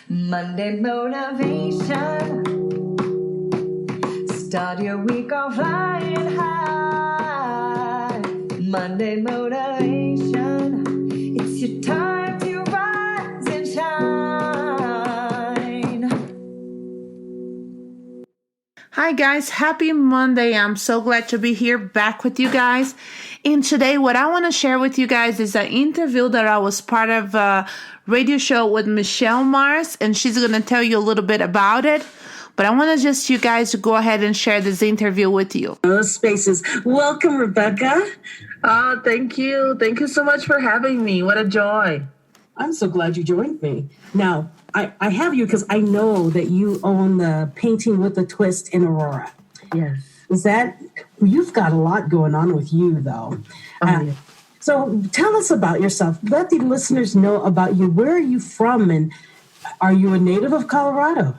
Monday motivation. Start your week off flying high. Monday motivation. It's your time to rise and shine. Hi guys, happy Monday. I'm so glad to be here back with you guys. And today what I want to share with you guys is an interview that I was part of a radio show with Michelle Mars, and she's going to tell you a little bit about it. But I want to just you guys to go ahead and share this interview with you. Those spaces. Welcome, Rebecca. Thank you. Thank you so much for having me. What a joy. I'm so glad you joined me. Now, I have you because I know that you own the Painting with a Twist in Aurora. Yes. You've got a lot going on with you, though. Yeah. So tell us about yourself. Let the listeners know about you. Where are you from? And are you a native of Colorado?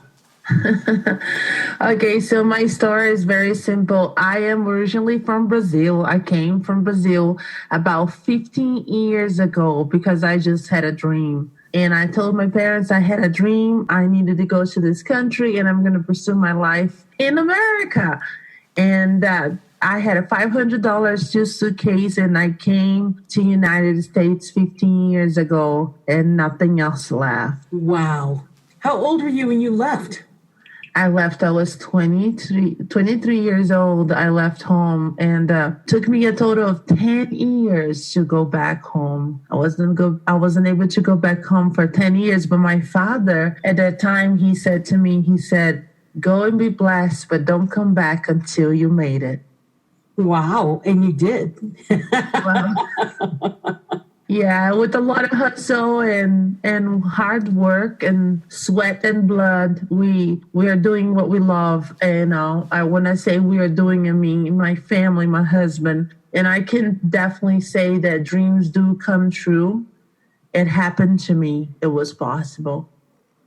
Okay, so my story is very simple. I am originally from Brazil. I came from Brazil about 15 years ago because I just had a dream. And I told my parents I had a dream. I needed to go to this country and I'm going to pursue my life in America. And I had a $500 suitcase and I came to United States 15 years ago and nothing else left. Wow. How old were you when you left? I was 23 years old. I left home and took me a total of 10 years to go back home. I wasn't able to go back home for 10 years, but my father at that time, he said to me, go and be blessed, but don't come back until you made it. Wow. And you did. Well, yeah, with a lot of hustle and hard work and sweat and blood, we are doing what we love. And when I say we are doing, I mean my family, my husband. And I can definitely say that dreams do come true. It happened to me. It was possible.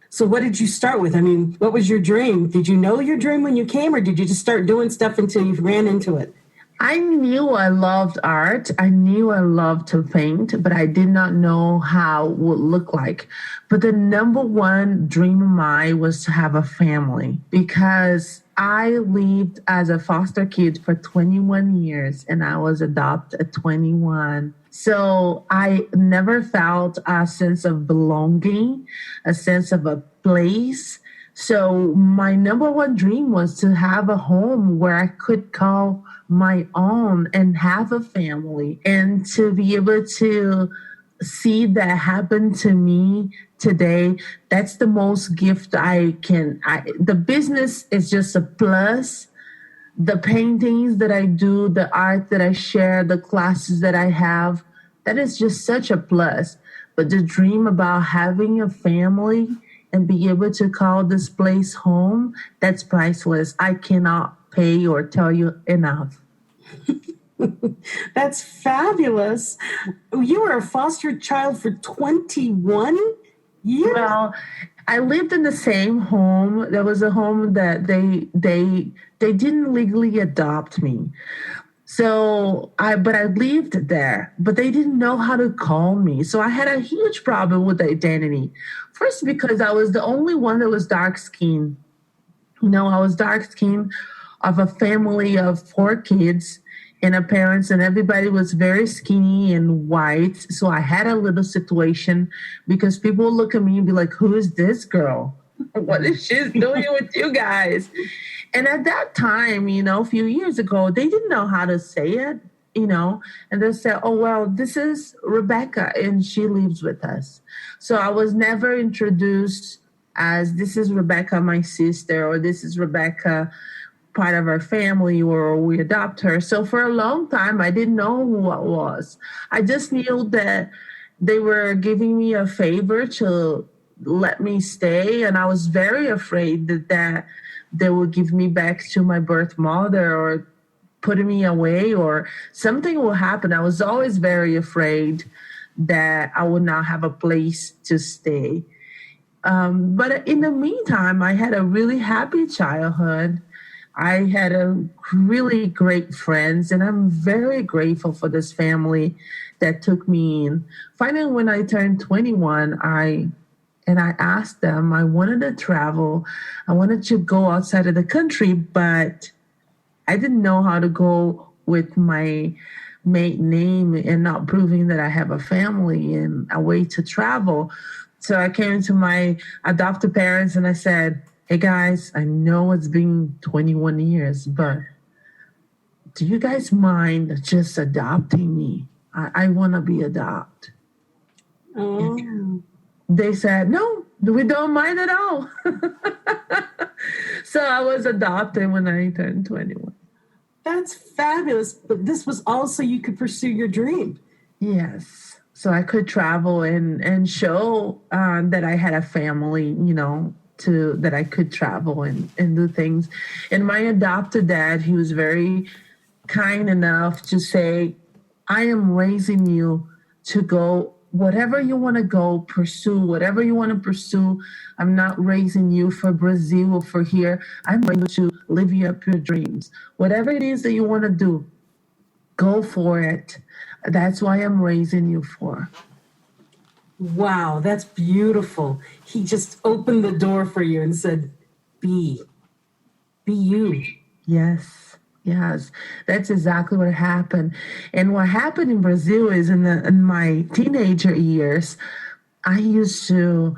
So what did you start with? I mean, what was your dream? Did you know your dream when you came, or did you just start doing stuff until you ran into it? I knew I loved art. I knew I loved to paint, but I did not know how it would look like. But the number one dream of mine was to have a family because I lived as a foster kid for 21 years and I was adopted at 21. So I never felt a sense of belonging, a sense of a place. So my number one dream was to have a home where I could call my own and have a family, and to be able to see that happen to me today. That's the most gift I can. The business is just a plus. The paintings that I do, the art that I share, the classes that I have, that is just such a plus. But the dream about having a family and be able to call this place home, that's priceless. I cannot pay or tell you enough. That's fabulous. You were a foster child for 21 years? Well, I lived in the same home. There was a home that they didn't legally adopt me. So I lived there, but they didn't know how to call me. So I had a huge problem with identity. First, because I was the only one that was dark skinned. I was dark skinned of a family of 4 kids and a parents, and everybody was very skinny and white. So I had a little situation because people would look at me and be like, who is this girl? What is she doing with you guys? And at that time, a few years ago, they didn't know how to say it, and they said, oh, well, this is Rebecca and she lives with us. So I was never introduced as this is Rebecca, my sister, or this is Rebecca, part of our family, or we adopt her. So for a long time, I didn't know who I was. I just knew that they were giving me a favor to let me stay. And I was very afraid that they would give me back to my birth mother or putting me away or something will happen. I was always very afraid that I would not have a place to stay. But in the meantime, I had a really happy childhood. I had a really great friends, and I'm very grateful for this family that took me in. Finally, when I turned 21, I And I asked them, I wanted to travel. I wanted to go outside of the country, but I didn't know how to go with my maiden name and not proving that I have a family and a way to travel. So I came to my adoptive parents and I said, hey guys, I know it's been 21 years, but do you guys mind just adopting me? I want to be adopted. Oh. They said, no, we don't mind at all. So I was adopted when I turned 21. That's fabulous. But this was also you could pursue your dream. Yes. So I could travel and show that I had a family, that I could travel and do things. And my adopted dad, he was very kind enough to say, I am raising you to go whatever you want to go, pursue whatever you want to pursue. I'm not raising you for Brazil or for here. I'm raising you to live up your dreams. Whatever it is that you want to do, go for it. That's why I'm raising you for. Wow, that's beautiful. He just opened the door for you and said, be you. Yes, that's exactly what happened. And what happened in Brazil is in my teenager years, I used to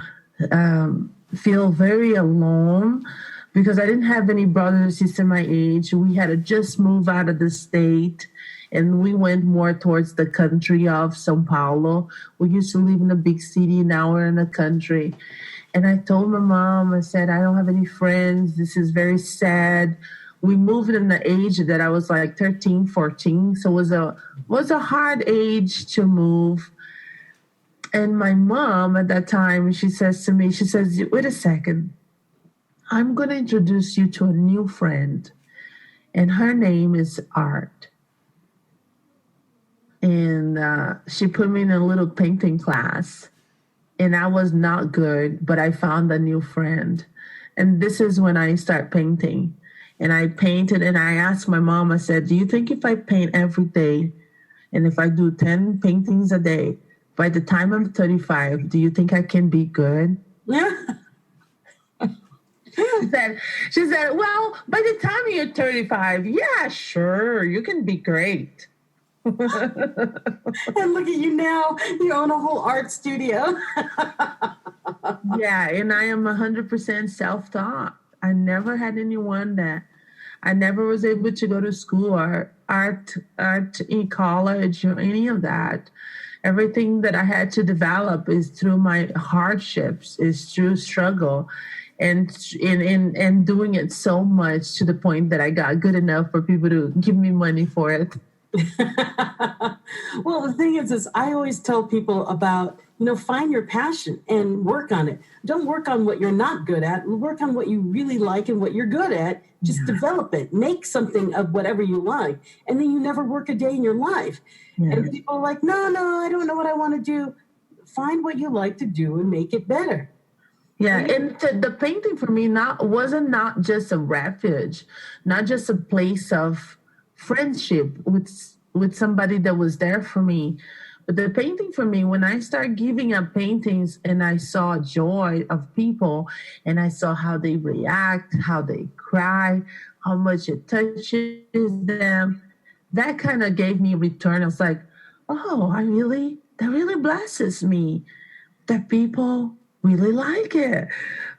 feel very alone because I didn't have any brothers or sisters my age. We had to just move out of the state. And we went more towards the country of São Paulo. We used to live in a big city. Now we're in the country. And I told my mom, I said, I don't have any friends. This is very sad. We moved in the age that I was like 13, 14. So it was a hard age to move. And my mom at that time, she says to me, she says, wait a second. I'm going to introduce you to a new friend. And her name is Art. And she put me in a little painting class. And I was not good, but I found a new friend. And this is when I start painting. And I painted and I asked my mom, I said, do you think if I paint every day and if I do 10 paintings a day, by the time I'm 35, do you think I can be good? Yeah. She said, well, by the time you're 35, yeah, sure, you can be great. And look at you now. You own a whole art studio. Yeah, and I am 100% self-taught. I never had anyone that I never was able to go to school or art in college or any of that. Everything that I had to develop is through my hardships, is through struggle, and doing it so much to the point that I got good enough for people to give me money for it. Well, the thing is I always tell people about, find your passion and work on it. Don't work on what you're not good at. Work on what you really like and what you're good at. Just develop it. Make something of whatever you like. And then you never work a day in your life. Yeah. And people are like, no, I don't know what I want to do. Find what you like to do and make it better. Yeah, and the painting for me wasn't not just a refuge, not just a place of friendship with somebody that was there for me. But the painting for me, when I started giving up paintings and I saw joy of people and I saw how they react, how they cry, how much it touches them, that kind of gave me a return. I was like, oh, that really blesses me that people really like it.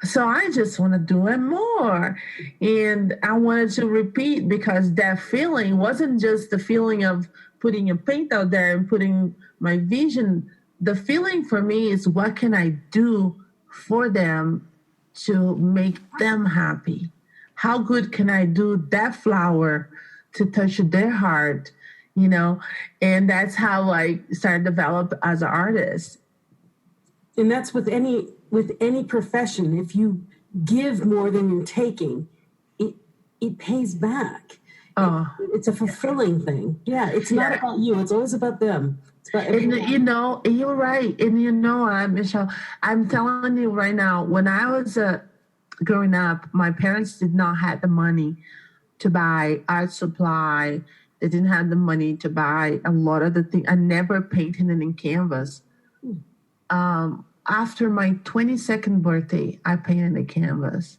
So I just want to do it more. And I wanted to repeat because that feeling wasn't just the feeling of putting a paint out there and putting my vision. The feeling for me is what can I do for them to make them happy? How good can I do that flower to touch their heart? And that's how I started to develop as an artist. And that's with any profession. If you give more than you're taking, it pays back. It's a fulfilling thing. Yeah, it's not about you. It's always about them. It's about everyone. And you're right. And Michelle, I'm telling you right now, when I was growing up, my parents did not have the money to buy art supply. They didn't have the money to buy a lot of the things. I never painted it in canvas. after my 22nd birthday, I painted a canvas.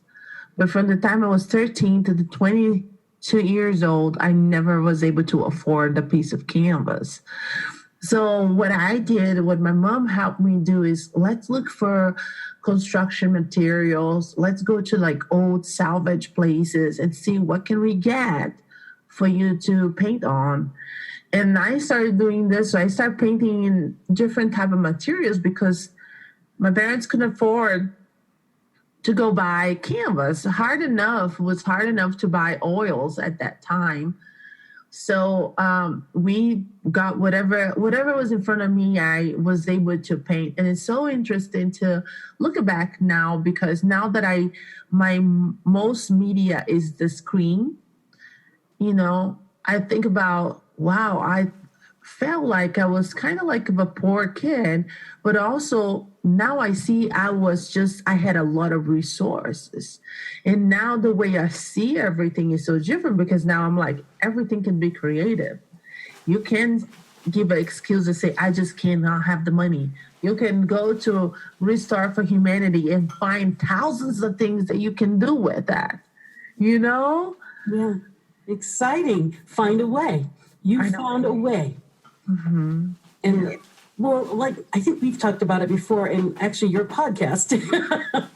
But from the time I was 13 to the 22 years old, I never was able to afford a piece of canvas. So what I did, what my mom helped me do is let's look for construction materials. Let's go to like old salvage places and see what can we get for you to paint on. And I started doing this. So I started painting in different type of materials because my parents couldn't afford to go buy canvas. It was hard enough to buy oils at that time. So we got whatever was in front of me, I was able to paint. And it's so interesting to look back now because now that my most media is the screen, I think about, wow, I felt like I was kind of like a poor kid, but also now I see I had a lot of resources. And now the way I see everything is so different because now I'm like, everything can be creative. You can give an excuse to say, I just cannot have the money. You can go to Restart for Humanity and find thousands of things that you can do with that, Yeah, exciting. Find a way. You found a way. Mm-hmm. And well, like I think we've talked about it before in actually your podcast.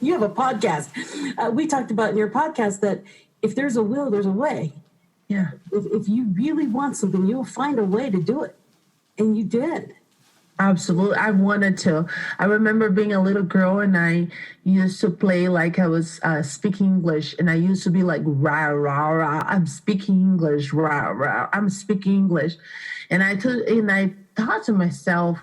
You have a podcast. We talked about in your podcast that if there's a will, there's a way. Yeah. If you really want something, you'll find a way to do it. And you did. Absolutely. I wanted to. I remember being a little girl and I used to play like I was speaking English. And I used to be like, rah, rah, rah. I'm speaking English, rah, rah. I'm speaking English. And I thought to myself,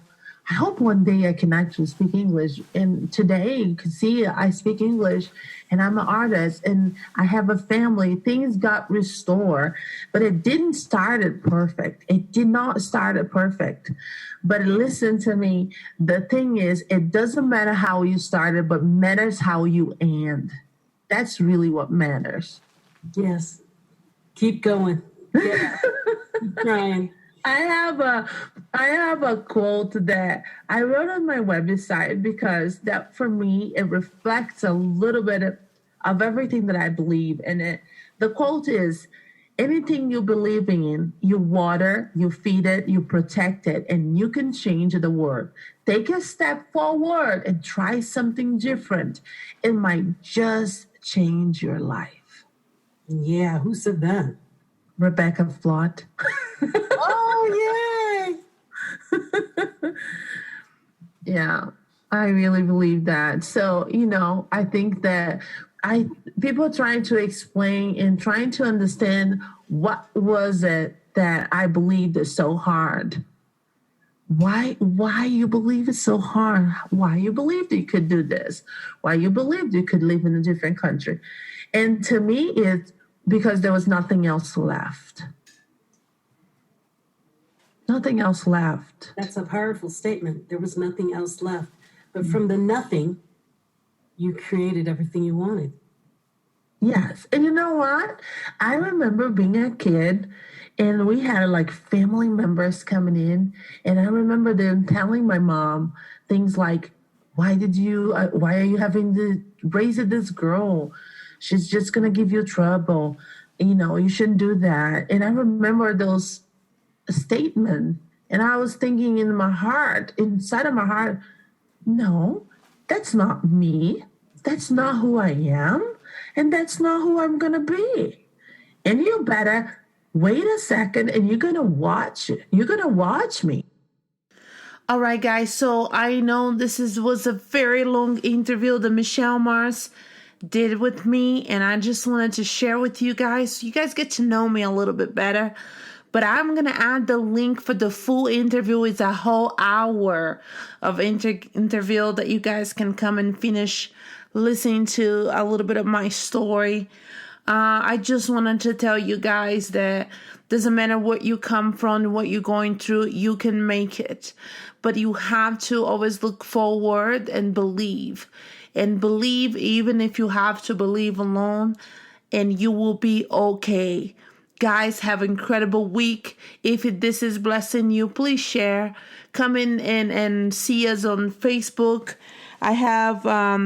I hope one day I can actually speak English. And today you can see I speak English and I'm an artist and I have a family. Things got restored, but it didn't start it perfect. It did not start it perfect. But listen to me. The thing is, it doesn't matter how you started, but matters how you end. That's really what matters. Yes. Keep going. Yeah. Keep trying. I have a quote that I wrote on my website because that for me it reflects a little bit of everything that I believe in it. The quote is, anything you believe in, you water, you feed it, you protect it, and you can change the world. Take a step forward and try something different. It might just change your life. Yeah, who said that? Rebeca Flott. Oh, yay! Yeah, I really believe that. So, I think that people trying to explain and trying to understand what was it that I believed is so hard. Why you believe it's so hard? Why you believed you could do this? Why you believed you could live in a different country? And to me, it's because there was nothing else left. Nothing else left. That's a powerful statement. There was nothing else left. But from the nothing, you created everything you wanted. Yes. And you know what? I remember being a kid and we had like family members coming in. And I remember them telling my mom things like, why are you having to raise this girl? She's just going to give you trouble. You shouldn't do that. And I remember those statements. And I was thinking inside of my heart, no, that's not me. That's not who I am. And that's not who I'm going to be. And you better wait a second and you're going to watch it. You're going to watch me. All right, guys. So I know was a very long interview that Michelle Mars did with me. And I just wanted to share with you guys so you guys get to know me a little bit better. But I'm going to add the link for the full interview. It's a whole hour of interview that you guys can come and finish listening to a little bit of my story. I just wanted to tell you guys that doesn't matter what you come from, what you're going through, you can make it. But you have to always look forward and believe. And believe even if you have to believe alone, and you will be okay. Guys, have an incredible week. If this is blessing you, please share. Come in and see us on Facebook. I have our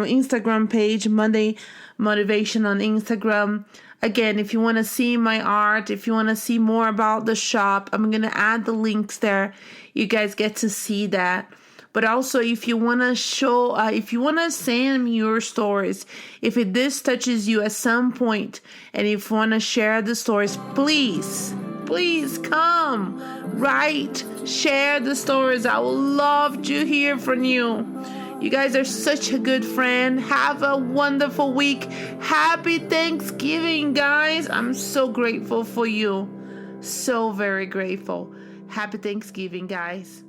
Instagram page, Monday Motivation on Instagram. Again, if you want to see my art, if you want to see more about the shop, I'm going to add the links there. You guys get to see that. But also, if you want to if you want to send me your stories, if this touches you at some point, and if you want to share the stories, please come, write, share the stories. I would love to hear from you. You guys are such a good friend. Have a wonderful week. Happy Thanksgiving, guys. I'm so grateful for you. So very grateful. Happy Thanksgiving, guys.